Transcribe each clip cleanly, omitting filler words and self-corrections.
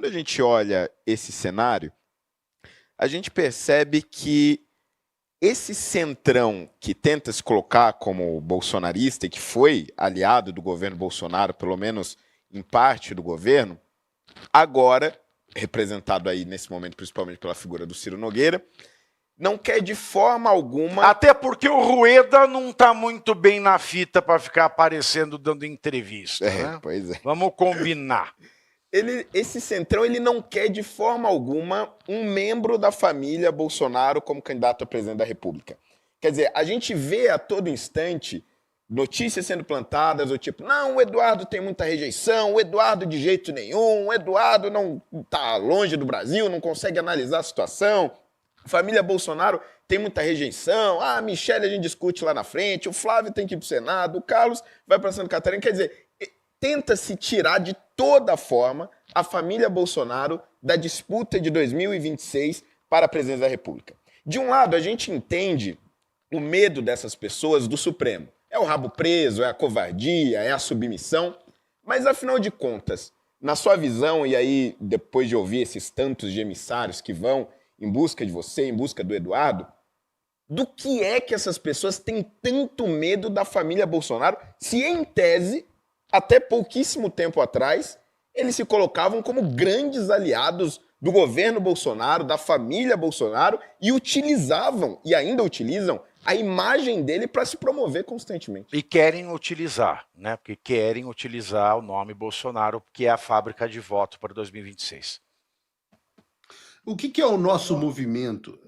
a gente olha esse cenário, a gente percebe que esse centrão que tenta se colocar como bolsonarista e que foi aliado do governo Bolsonaro, pelo menos em parte do governo, agora, representado aí nesse momento principalmente pela figura do Ciro Nogueira, não quer de forma alguma... Até porque o Rueda não está muito bem na fita para ficar aparecendo dando entrevista, né? Pois é. Vamos combinar. Esse centrão ele não quer de forma alguma um membro da família Bolsonaro como candidato a presidente da República. Quer dizer, a gente vê a todo instante notícias sendo plantadas do tipo, não, o Eduardo tem muita rejeição, o Eduardo de jeito nenhum, o Eduardo não está longe do Brasil, não consegue analisar a situação, a família Bolsonaro tem muita rejeição, a Michelle a gente discute lá na frente, o Flávio tem que ir para o Senado, o Carlos vai para Santa Catarina, quer dizer, tenta-se tirar de toda forma a família Bolsonaro da disputa de 2026 para a presidência da República. De um lado, a gente entende o medo dessas pessoas do Supremo. É o rabo preso, é a covardia, é a submissão. Mas, afinal de contas, na sua visão, e aí depois de ouvir esses tantos de emissários que vão em busca de você, em busca do Eduardo, do que é que essas pessoas têm tanto medo da família Bolsonaro, se em tese, até pouquíssimo tempo atrás, eles se colocavam como grandes aliados do governo Bolsonaro, da família Bolsonaro, e utilizavam, e ainda utilizam, a imagem dele para se promover constantemente. E querem utilizar, né? Porque querem utilizar o nome Bolsonaro, que é a fábrica de voto para 2026. O que é o nosso movimento?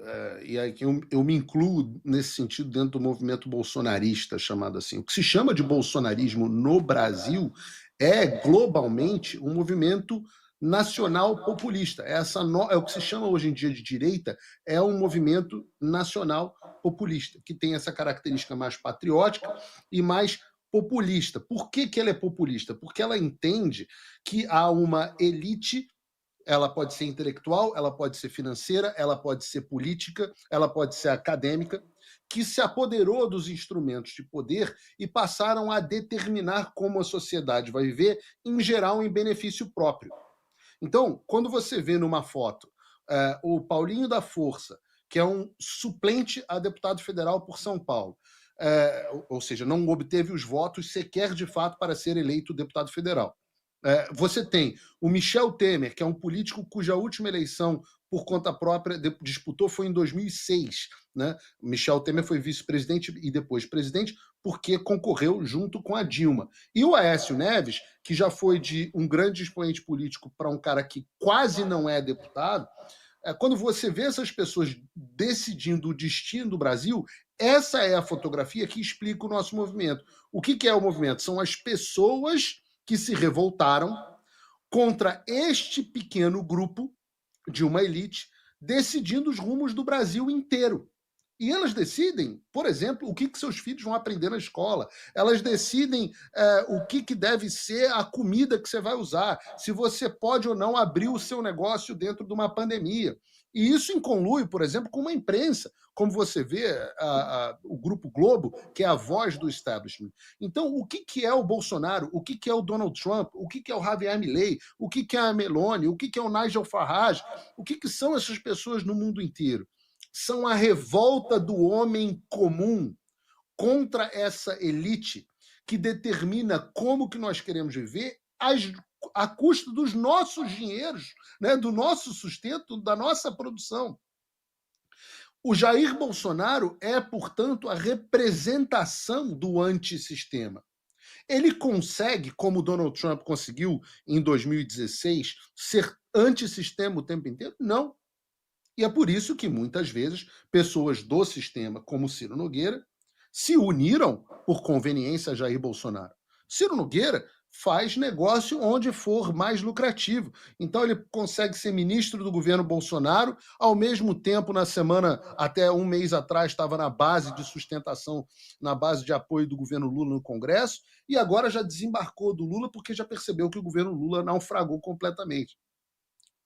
E aí eu me incluo nesse sentido dentro do movimento bolsonarista, chamado assim. O que se chama de bolsonarismo no Brasil é, globalmente, um movimento nacional populista. É o que se chama hoje em dia de direita, é um movimento nacional populista, que tem essa característica mais patriótica e mais populista. Por que ela é populista? Porque ela entende que há uma elite. Ela pode ser intelectual, ela pode ser financeira, ela pode ser política, ela pode ser acadêmica, que se apoderou dos instrumentos de poder e passaram a determinar como a sociedade vai viver, em geral, em benefício próprio. Então, quando você vê numa foto o Paulinho da Força, que é um suplente a deputado federal por São Paulo, ou seja, não obteve os votos sequer de fato para ser eleito deputado federal. Você tem o Michel Temer, que é um político cuja última eleição por conta própria disputou foi em 2006. Né? Michel Temer foi vice-presidente e depois presidente porque concorreu junto com a Dilma. E o Aécio Neves, que já foi de um grande expoente político para um cara que quase não é deputado, quando você vê essas pessoas decidindo o destino do Brasil, essa é a fotografia que explica o nosso movimento. O que é o movimento? São as pessoas que se revoltaram contra este pequeno grupo de uma elite decidindo os rumos do Brasil inteiro. E elas decidem, por exemplo, o que seus filhos vão aprender na escola. Elas decidem o que deve ser a comida que você vai usar, se você pode ou não abrir o seu negócio dentro de uma pandemia. E isso em conluio, por exemplo, com uma imprensa, como você vê o Grupo Globo, que é a voz do establishment. Então, o que é o Bolsonaro? O que é o Donald Trump? O que é o Javier Milei? O que é a Meloni? O que é o Nigel Farage? O que são essas pessoas no mundo inteiro? São a revolta do homem comum contra essa elite que determina como que nós queremos viver a custo dos nossos dinheiros, né, do nosso sustento, da nossa produção. O Jair Bolsonaro é, portanto, a representação do antissistema. Ele consegue, como Donald Trump conseguiu em 2016, ser antissistema o tempo inteiro? Não. E é por isso que, muitas vezes, pessoas do sistema, como Ciro Nogueira, se uniram por conveniência a Jair Bolsonaro. Ciro Nogueira faz negócio onde for mais lucrativo. Então ele consegue ser ministro do governo Bolsonaro, ao mesmo tempo, na semana, até um mês atrás, estava na base de sustentação, na base de apoio do governo Lula no Congresso, e agora já desembarcou do Lula porque já percebeu que o governo Lula naufragou completamente.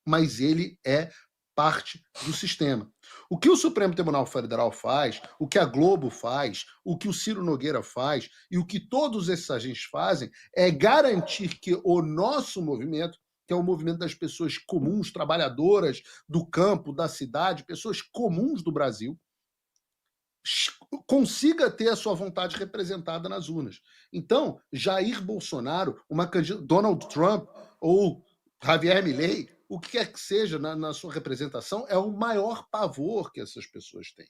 Mas ele é parte do sistema. O que o Supremo Tribunal Federal faz, o que a Globo faz, o que o Ciro Nogueira faz e o que todos esses agentes fazem é garantir que o nosso movimento que é o movimento das pessoas comuns, trabalhadoras do campo, da cidade, pessoas comuns do Brasil, consiga ter a sua vontade representada nas urnas. Então, Jair Bolsonaro, Donald Trump ou Javier Milei, o que quer que seja na sua representação, é o maior pavor que essas pessoas têm.